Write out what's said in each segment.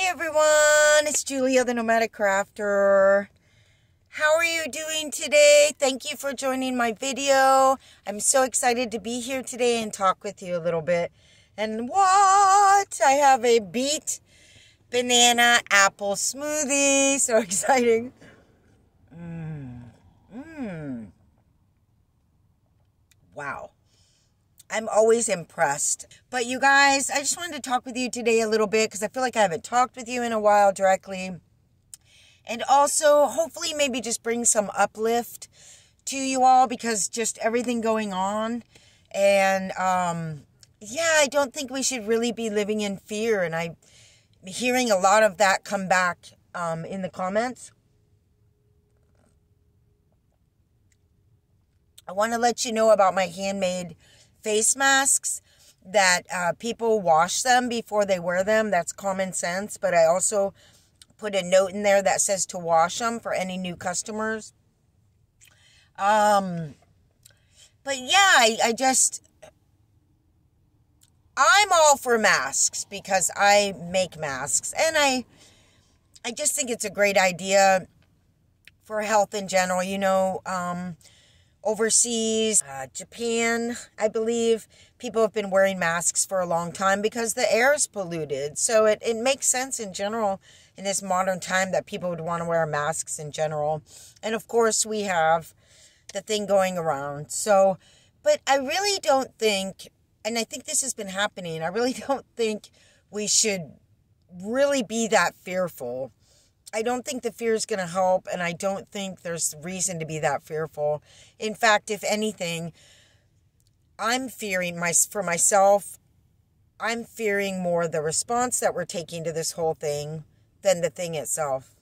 everyone, it's Julia the Nomadic Crafter. How are you doing today? Thank you for joining my video. I'm so excited to be here today and talk with you a little bit. And what? I have a beet banana apple smoothie. So exciting. Wow. I'm always impressed. But you guys, I just wanted to talk with you today a little bit because I feel like I haven't talked with you in a while directly. And also, hopefully, maybe just bring some uplift to you all because just everything going on. And, yeah, I don't think we should really be living in fear. And I'm hearing a lot of that come back in the comments. I want to let you know about my handmade face masks, that people wash them before they wear them. That's common sense, but I also put a note in there that says to wash them for any new customers. But yeah, I'm all for masks because I make masks, and I just think it's a great idea for health in general, you know. Overseas, Japan, I believe, people have been wearing masks for a long time because the air is polluted. So it makes sense in general in this modern time that people would want to wear masks in general. And of course we have the thing going around. So, but I really don't think, and I think this has been happening, I really don't think we should really be that fearful. I don't think the fear is going to help, and I don't think there's reason to be that fearful. In fact, if anything, I'm fearing for myself, I'm fearing more the response that we're taking to this whole thing than the thing itself.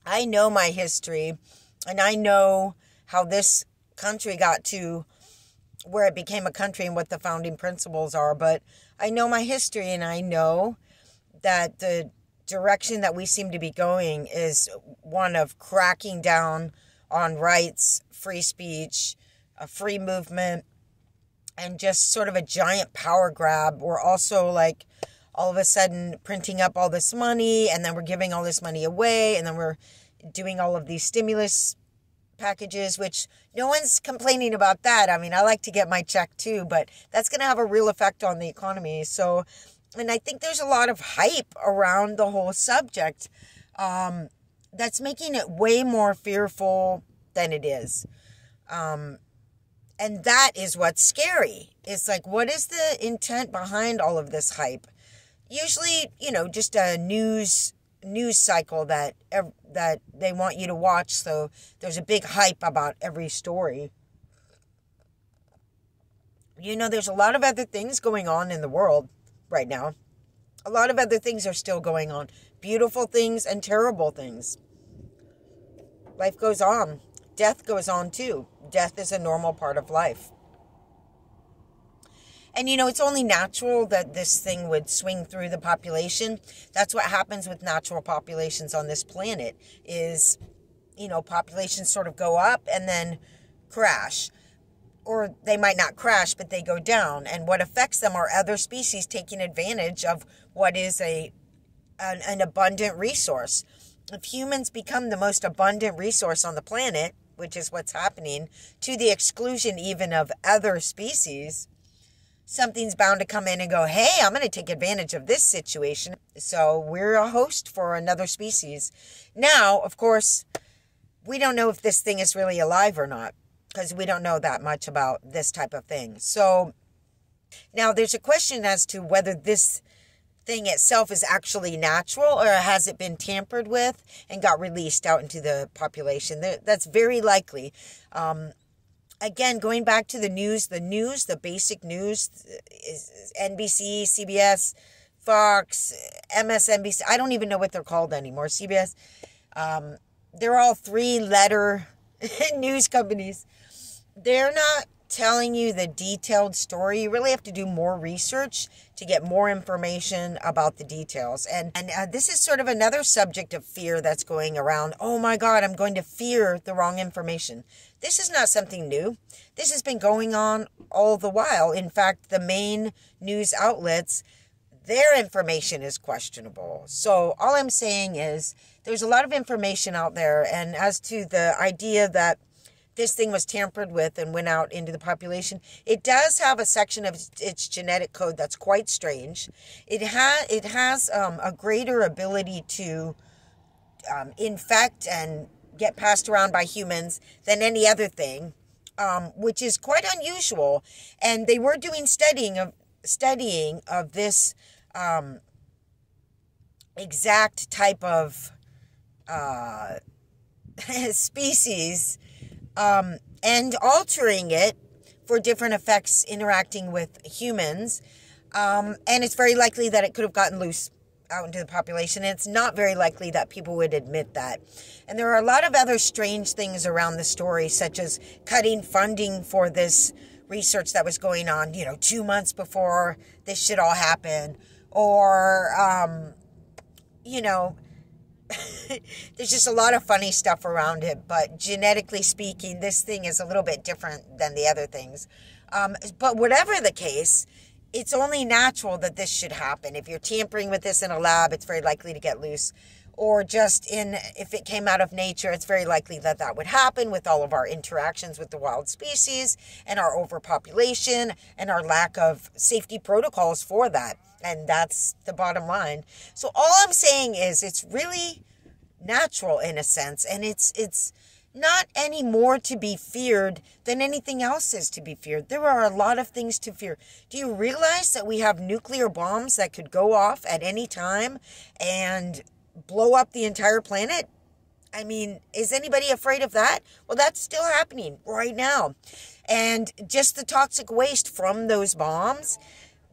I know my history, and I know how this country got to where it became a country and what the founding principles are, but I know my history, and I know that the direction that we seem to be going is one of cracking down on rights, free speech, a free movement, and just sort of a giant power grab. We're also like all of a sudden printing up all this money, and then we're giving all this money away, and then we're doing all of these stimulus packages, which no one's complaining about that. I mean, I like to get my check too, but that's going to have a real effect on the economy. So, and I think there's a lot of hype around the whole subject that's making it way more fearful than it is. And that is what's scary. It's like, what is the intent behind all of this hype? Usually, you know, just a news cycle that they want you to watch. So there's a big hype about every story. You know, there's a lot of other things going on in the world right now. A lot of other things are still going on. Beautiful things and terrible things. Life goes on. Death goes on too. Death is a normal part of life. And you know, it's only natural that this thing would swing through the population. That's what happens with natural populations on this planet is, you know, populations sort of go up and then crash. Or they might not crash, but they go down. And what affects them are other species taking advantage of what is an abundant resource. If humans become the most abundant resource on the planet, which is what's happening, to the exclusion even of other species, something's bound to come in and go, hey, I'm going to take advantage of this situation. So we're a host for another species. Now, of course, we don't know if this thing is really alive or not, because we don't know that much about this type of thing. So now there's a question as to whether this thing itself is actually natural or has it been tampered with and got released out into the population. That's very likely. Again, going back to the basic news is NBC, CBS, Fox, MSNBC. I don't even know what they're called anymore. CBS. They're all three-letter news companies. They're not telling you the detailed story. You really have to do more research to get more information about the details. And this is sort of another subject of fear that's going around. Oh my God, I'm going to fear the wrong information. This is not something new. This has been going on all the while. In fact, the main news outlets, their information is questionable. So all I'm saying is there's a lot of information out there. And as to the idea that this thing was tampered with and went out into the population, it does have a section of its genetic code that's quite strange. It has a greater ability to infect and get passed around by humans than any other thing, which is quite unusual. And they were doing studying of this exact type of species, and altering it for different effects interacting with humans. And it's very likely that it could have gotten loose out into the population. And it's not very likely that people would admit that. And there are a lot of other strange things around the story, such as cutting funding for this research that was going on, 2 months before this should all happen. Or, there's just a lot of funny stuff around it. But genetically speaking, this thing is a little bit different than the other things. But whatever the case, it's only natural that this should happen. If you're tampering with this in a lab, it's very likely to get loose. Or just if it came out of nature, it's very likely that that would happen with all of our interactions with the wild species and our overpopulation and our lack of safety protocols for that. And that's the bottom line. So all I'm saying is it's really natural in a sense, and it's not any more to be feared than anything else is to be feared. There are a lot of things to fear. Do you realize that we have nuclear bombs that could go off at any time and blow up the entire planet? I mean, is anybody afraid of that? Well, that's still happening right now. And just the toxic waste from those bombs,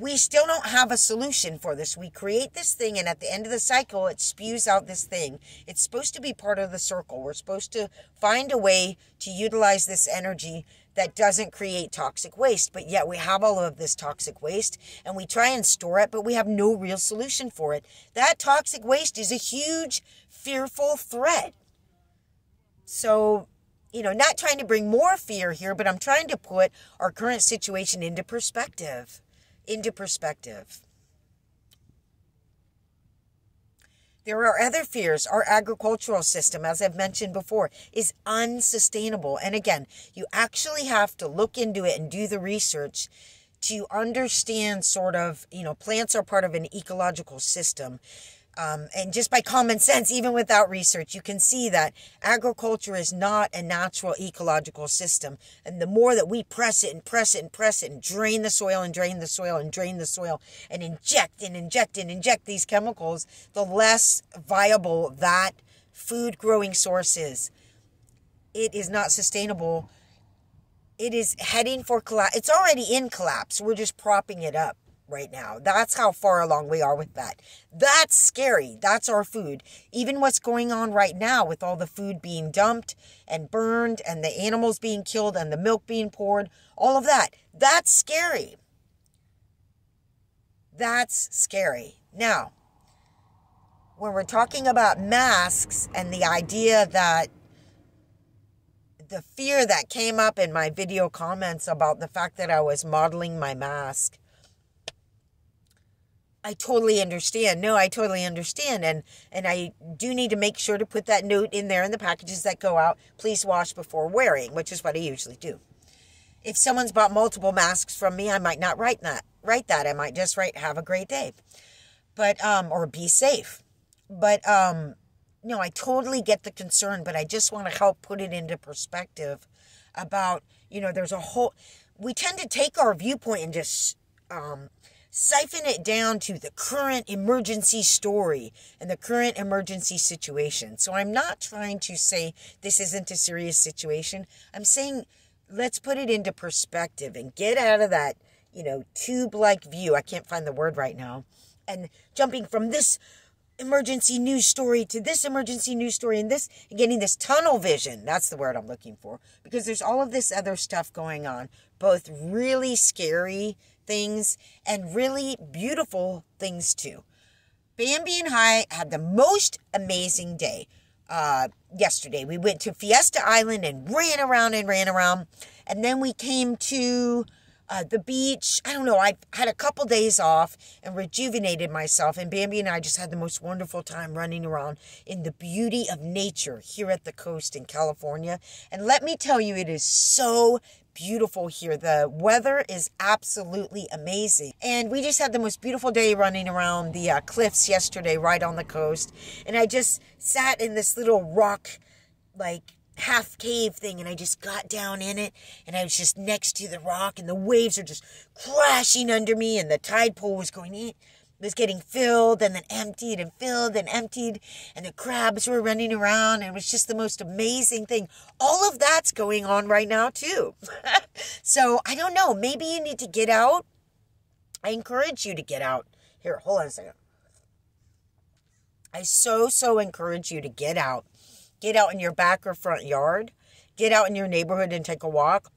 we still don't have a solution for this. We create this thing, and at the end of the cycle, it spews out this thing. It's supposed to be part of the circle. We're supposed to find a way to utilize this energy that doesn't create toxic waste, but yet we have all of this toxic waste, and we try and store it, but we have no real solution for it. That toxic waste is a huge, fearful threat. So, not trying to bring more fear here, but I'm trying to put our current situation into perspective. There are other fears. Our agricultural system, as I've mentioned before, is unsustainable. And again, you actually have to look into it and do the research to understand plants are part of an ecological system. And just by common sense, even without research, you can see that agriculture is not a natural ecological system. And the more that we press it and press it and press it and drain the soil and drain the soil and drain the soil and inject and inject and inject these chemicals, the less viable that food growing source is. It is not sustainable. It is heading for collapse. It's already in collapse. We're just propping it up right now. That's how far along we are with that. That's scary. That's our food. Even what's going on right now with all the food being dumped and burned and the animals being killed and the milk being poured, all of that, that's scary. That's scary. Now, when we're talking about masks and the idea that the fear that came up in my video comments about the fact that I was modeling my mask, I totally understand. No, I totally understand. And I do need to make sure to put that note in there in the packages that go out. Please wash before wearing, which is what I usually do. If someone's bought multiple masks from me, I might not write that. I might just write, have a great day. But, or be safe. But, no, I totally get the concern, but I just want to help put it into perspective about, there's a whole, we tend to take our viewpoint and just, siphon it down to the current emergency story and the current emergency situation. So I'm not trying to say this isn't a serious situation. I'm saying let's put it into perspective and get out of that, tube-like view. I can't find the word right now. And jumping from this emergency news story to this emergency news story and getting this tunnel vision. That's the word I'm looking for. Because there's all of this other stuff going on. Both really scary things and really beautiful things too. Bambi and I had the most amazing day yesterday. We went to Fiesta Island and ran around. And then we came to the beach. I don't know. I had a couple days off and rejuvenated myself. And Bambi and I just had the most wonderful time running around in the beauty of nature here at the coast in California. And let me tell you, it is so beautiful here. The weather is absolutely amazing. And we just had the most beautiful day running around the cliffs yesterday right on the coast. And I just sat in this little rock, like, half cave thing, and I just got down in it, and I was just next to the rock, and the waves are just crashing under me, and the tide pool was getting filled and then emptied and filled and emptied, and the crabs were running around, and it was just the most amazing thing. All of that's going on right now too. So I don't know, maybe you need to get out. I encourage you to get out. Here, hold on a second. I so encourage you to get out. Get out in your back or front yard. Get out in your neighborhood and take a walk.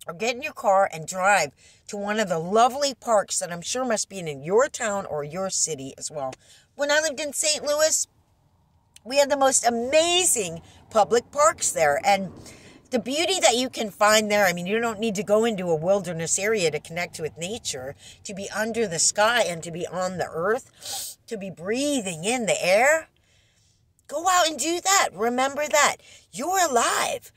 Or get in your car and drive to one of the lovely parks that I'm sure must be in your town or your city as well. When I lived in St. Louis, we had the most amazing public parks there. And the beauty that you can find there, I mean, you don't need to go into a wilderness area to connect with nature, to be under the sky and to be on the earth, to be breathing in the air. Go out and do that. Remember that. You're alive.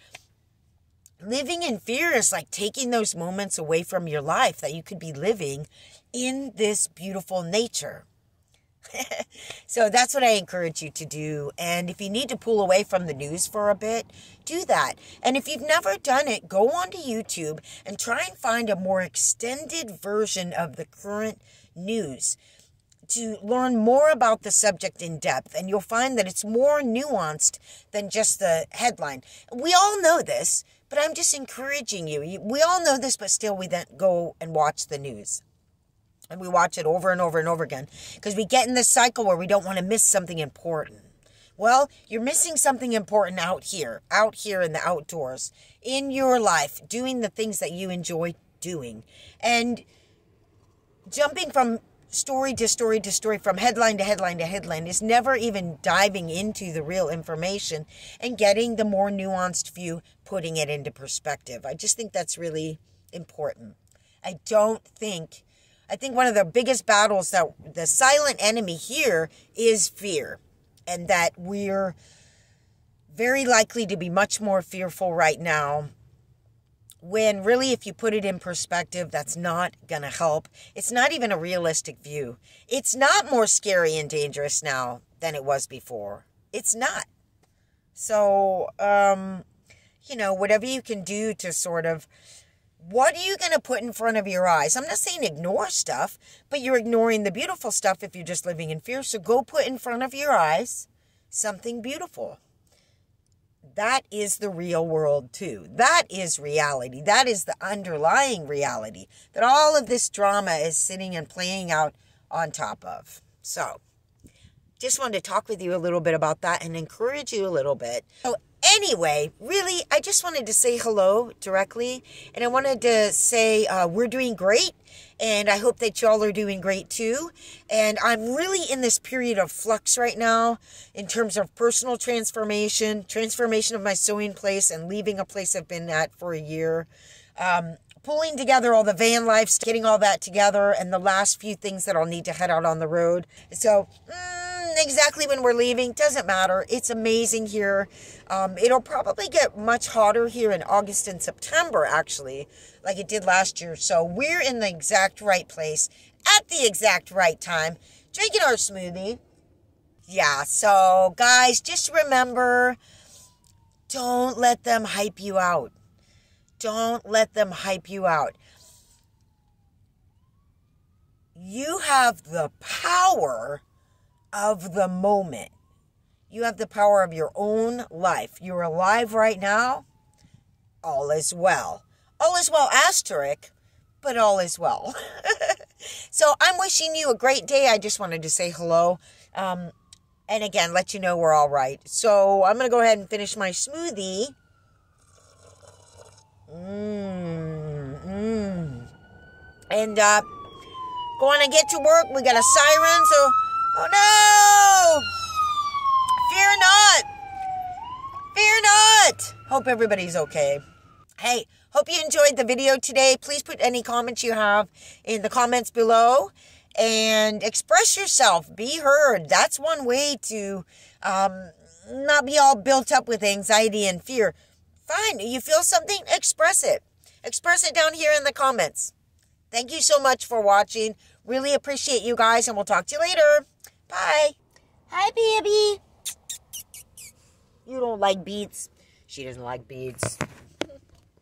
Living in fear is like taking those moments away from your life that you could be living in this beautiful nature. So that's what I encourage you to do. And if you need to pull away from the news for a bit, do that. And if you've never done it, go onto YouTube and try and find a more extended version of the current news to learn more about the subject in depth, and you'll find that it's more nuanced than just the headline. We all know this, but I'm just encouraging you. We all know this, but still we then go and watch the news. And we watch it over and over and over again because we get in this cycle where we don't want to miss something important. Well, you're missing something important out here in the outdoors, in your life, doing the things that you enjoy doing. And jumping from story to story to story, from headline to headline to headline, is never even diving into the real information and getting the more nuanced view, putting it into perspective. I just think that's really important. I think one of the biggest battles, that the silent enemy here, is fear, and that we're very likely to be much more fearful right now, when really, if you put it in perspective, that's not going to help. It's not even a realistic view. It's not more scary and dangerous now than it was before. It's not. So, whatever you can do to sort of, what are you going to put in front of your eyes? I'm not saying ignore stuff, but you're ignoring the beautiful stuff if you're just living in fear. So go put in front of your eyes something beautiful. That is the real world too. That is reality. That is the underlying reality that all of this drama is sitting and playing out on top of. So, just wanted to talk with you a little bit about that and encourage you a little bit. So anyway, really, I just wanted to say hello directly. And I wanted to say we're doing great. And I hope that y'all are doing great too. And I'm really in this period of flux right now in terms of personal transformation of my sewing place and leaving a place I've been at for a year. Pulling together all the van life, getting all that together, and the last few things that I'll need to head out on the road. So, exactly when we're leaving, doesn't matter. It's amazing here. It'll probably get much hotter here in August and September, actually, like it did last year. So we're in the exact right place at the exact right time, drinking our smoothie. Yeah, so guys, just remember, don't let them hype you out. Don't let them hype you out. You have the power of the moment. You have the power of your own life. You're alive right now. All is well. All is well, asterisk, but all is well. So I'm wishing you a great day. I just wanted to say hello. And again, let you know we're all right. So I'm going to go ahead and finish my smoothie. And going to get to work. We got a siren, so... Oh no! Fear not! Fear not! Hope everybody's okay. Hey, Hope you enjoyed the video today. Please put any comments you have in the comments below and express yourself. Be heard. That's one way to not be all built up with anxiety and fear. Fine. You feel something? Express it. Express it down here in the comments. Thank you so much for watching. Really appreciate you guys, and we'll talk to you later. Bye. Hi, baby. You don't like beads? She doesn't like beads.